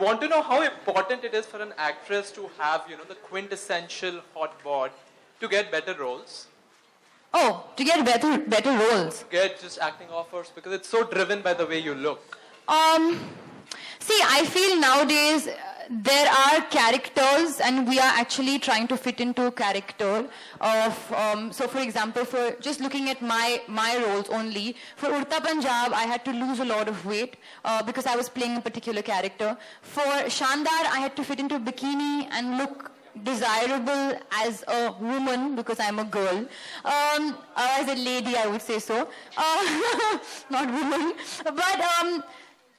want to know how important it is for an actress to have, you know, the quintessential hot bod to get better roles. Oh, to get better roles. Get just acting offers because it's so driven by the way you look. See, I feel nowadays there are characters and we are actually trying to fit into a character of, so for example, for just looking at my roles only, for Urta Punjab, I had to lose a lot of weight because I was playing a particular character. For Shandar, I had to fit into a bikini and look desirable as a woman because I'm a girl, as a lady I would say so, not woman, but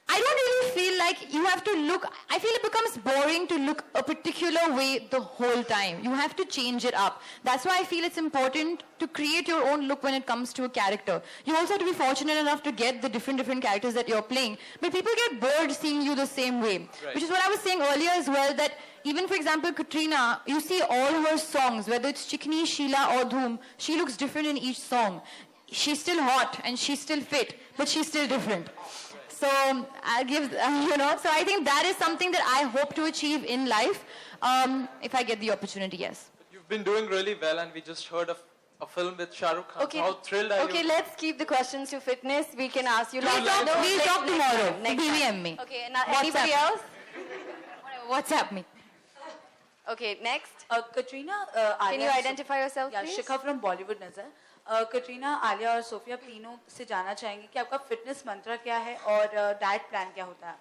I don't really feel like you have to look, I feel it becomes boring to look a particular way the whole time. You have to change it up. That's why I feel it's important to create your own look when it comes to a character. You also have to be fortunate enough to get the different characters that you're playing. But people get bored seeing you the same way. Right. Which is what I was saying earlier as well, that even for example Katrina, you see all her songs, whether it's Chikni, Sheila or Dhoom, she looks different in each song. She's still hot and she's still fit, but she's still different. So I'll give, you know, so I think that is something that I hope to achieve in life if I get the opportunity, yes. You've been doing really well and we just heard of a film with Shah Rukh Khan. Okay. How thrilled are you? Okay, let's keep the questions to fitness. We can ask you later. We'll talk tomorrow. BBM me. Okay, now anybody else? WhatsApp me. Okay, next. Katrina, can you identify yourself, please? Shikha from Bollywood Nazar. Katrina, Alia और Sophia तीनों से जानना चाहेंगे कि आपका fitness मंत्र क्या है और डाइट प्लान क्या होता है?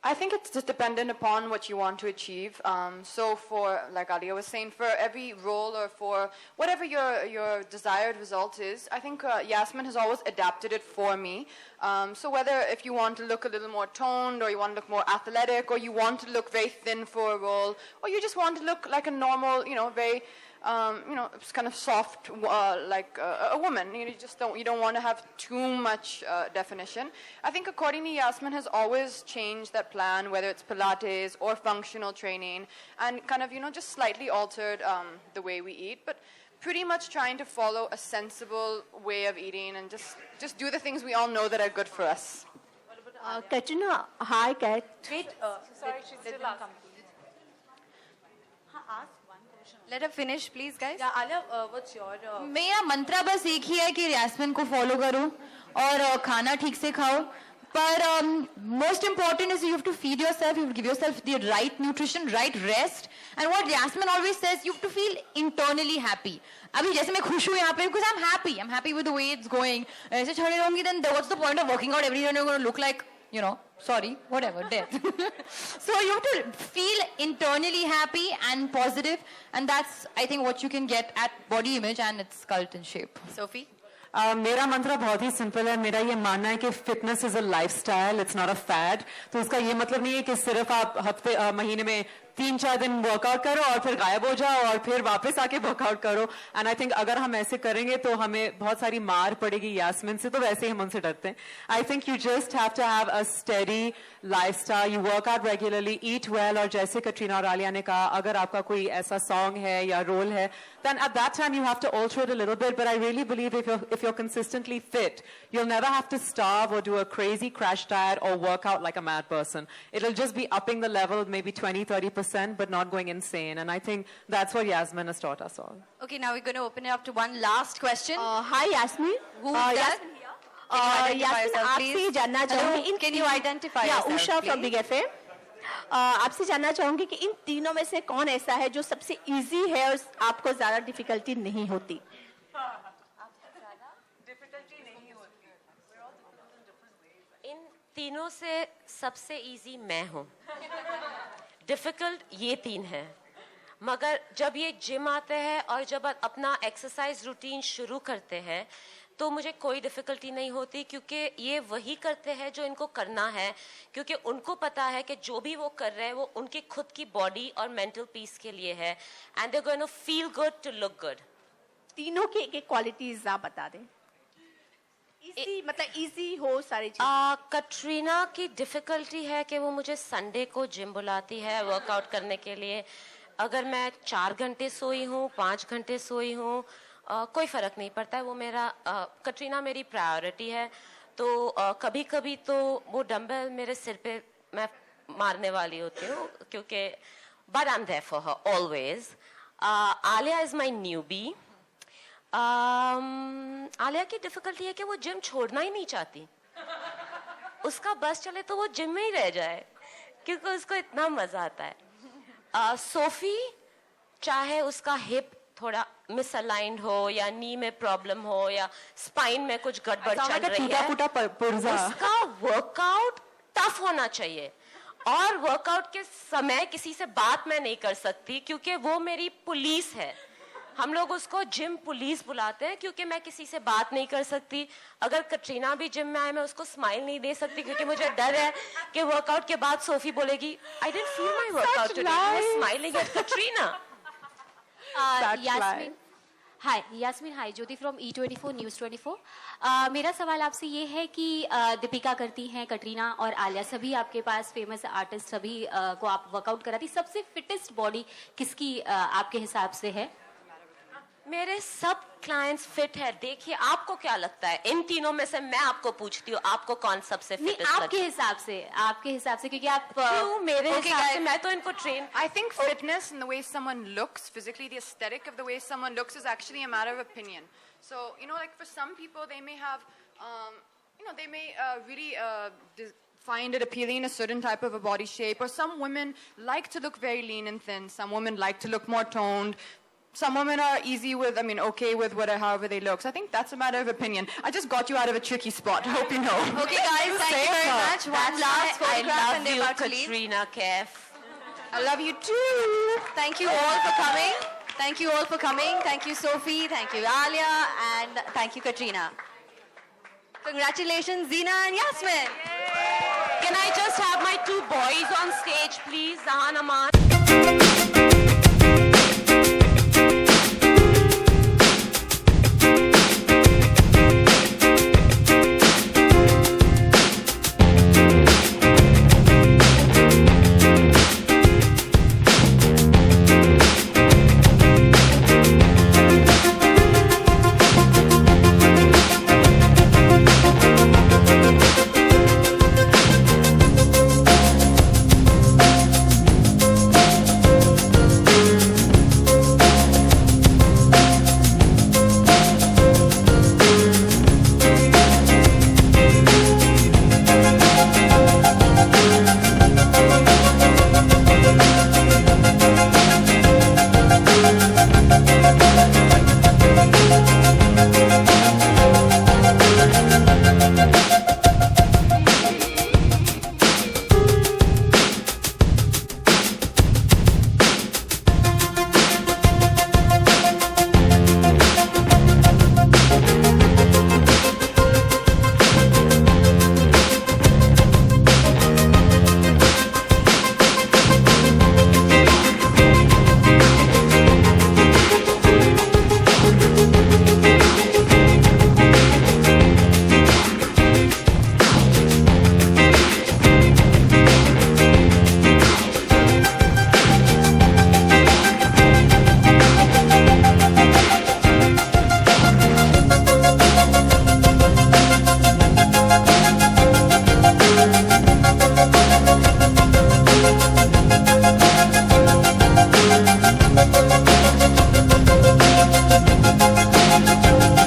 I think it's just dependent upon what you want to achieve. So for, like Alia was saying, for every role or for whatever your desired result is, I think Yasmin has always adapted it for me. So whether if you want to look a little more toned or you want to look more athletic or you want to look very thin for a role or you just want to look like a normal, you know, very it's kind of soft, like a woman. You just don't want to have too much definition. I think accordingly, Yasmin has always changed that plan, whether it's Pilates or functional training, and kind of, just slightly altered the way we eat, but pretty much trying to follow a sensible way of eating and just do the things we all know that are good for us. Katrina, hi, Kat. Wait, sorry, she's still asking. Ask. Let her finish, please, guys. Yeah, Alia, what's your? मेरा मंत्र बस एक ही है कि यास्मिन को follow करो और खाना ठीक से खाओ. But most important is you have to feed yourself. You have to give yourself the right nutrition, right rest. And what Yasmin always says, you have to feel internally happy. अभी जैसे मैं खुश हूँ यहाँ पे because I'm happy. I'm happy with the way it's going. ऐसे छड़े रहूँगी then what's the point of working out every day? You're going to look like, sorry, whatever, death. So you have to feel internally happy and positive, and that's, I think, what you can get at body image and its cult and shape. Sophie? मेरा मंत्र बहुत ही simple है. मेरा ये मानना है कि fitness is a lifestyle, it's not a fad. तो उसका ये मतलब नहीं है कि सिर्फ आप महीने में 3-4 दिन वर्कआउट करो और फिर गायब हो जाओ और फिर वापस आके वर्कआउट करो. एंड आई थिंक अगर हम ऐसे करेंगे तो हमें बहुत सारी मार पड़ेगी यास्मिन से, तो वैसे ही हम उनसे डरते हैं. I think you just have to have a steady lifestyle. You work out regularly, eat well, और जैसे कटरीना और आलिया ने कहा, अगर आपका कोई ऐसा सॉन्ग है या रोल है, then at that time you have to alter it a little bit. But I really believe if you're consistently fit, you'll never have to starve or do a crazy crash diet or work out like a mad person. It'll just be upping the level maybe 20-30%, but not going insane. And I think that's what Yasmin has taught us all. Okay, now we're going to open it up to one last question. Hi, Yasmin. Who's that? Yasmin, आपसे जानना चाहूँगी. Can you identify yourself, Usha please? from Big FM. आपसे जानना चाहूँगी कि इन तीनों में से कौन ऐसा है जो सबसे इजी है और आपको ज़्यादा डिफिकल्टी नहीं होती? इन तीनों से सबसे इजी मैं हूँ. डिफिकल्ट ये 3 है, मगर जब ये जिम आते हैं और जब अपना एक्सरसाइज रूटीन शुरू करते हैं तो मुझे कोई डिफिकल्टी नहीं होती, क्योंकि ये वही करते हैं जो इनको करना है, क्योंकि उनको पता है कि जो भी वो कर रहे हैं वो उनकी खुद की बॉडी और मेंटल पीस के लिए है, and they are going to feel good to look good. तीनों की एक क्वालिटीज आप बता दें. मतलब इजी हो सारी चीजें. कटरीना की डिफिकल्टी है कि वो मुझे संडे को जिम बुलाती है वर्कआउट करने के लिए. अगर मैं 4 घंटे सोई हूँ, 5 घंटे सोई हूँ, कोई फ़र्क नहीं पड़ता है. वो कटरीना मेरी प्रायोरिटी है. तो कभी कभी तो वो डंबल मेरे सिर पे मैं मारने वाली होती हूँ क्योंकि but I'm there for her always. Alia is my newbie. Alia की डिफिकल्टी है कि वो जिम छोड़ना ही नहीं चाहती. उसका बस चले तो वो जिम में ही रह जाए क्योंकि उसको इतना मजा आता है. सोफी चाहे उसका हिप थोड़ा मिसअलाइंड हो या नी में प्रॉब्लम हो या स्पाइन में कुछ गड़बड़ चल रही है, उसका वर्कआउट टफ होना चाहिए. और वर्कआउट के समय किसी से बात मैं नहीं कर सकती क्योंकि वो मेरी पुलिस है. हम लोग उसको जिम पुलिस बुलाते हैं क्योंकि मैं किसी से बात नहीं कर सकती. अगर कटरीना भी जिम में आए मैं उसको स्माइल नहीं दे सकती क्योंकि मुझे डर है कि वर्कआउट के बाद सोफी बोलेगी I didn't feel my workout today. I was smiling at Katrina. Yasmin hi. Yasmin hi. Jyoti from E24 news 24. मेरा सवाल आपसे ये है कि दीपिका करती हैं, कटरीना और आलिया सभी आपके पास फेमस आर्टिस्ट सभी को आप वर्कआउट कराती. सबसे फिटेस्ट बॉडी किसकी आपके हिसाब से है? मेरे सब क्लाइंट्स फिट है. देखिए आपको क्या लगता है इन तीनों में से मैं आपको पूछती हूँ आपको कौन सबसे फिट नहीं, आपके हिसाब से क्योंकि आप क्यों मेरे हिसाब से मैं तो इनको train. I think fitness and the way someone looks physically, the aesthetic of the way someone looks is actually a matter of opinion. So, you know, like for some people, they may have, they may really find it appealing in a certain type of a body shape. Or some women like to look very lean and thin. Some women like to look more toned. Some women are okay with whatever, however they look. So I think that's a matter of opinion. I just got you out of a tricky spot. I hope you know. Okay, guys, thank you very much. One last photograph I and love they're you, about to leave. Katrina Kaif. I love you too. Thank you all for coming. Thank you all for coming. Thank you, Sophie. Thank you, Alia. And thank you, Katrina. Congratulations, Zina and Yasmin. Can I just have my two boys on stage, please? Zahan Aman.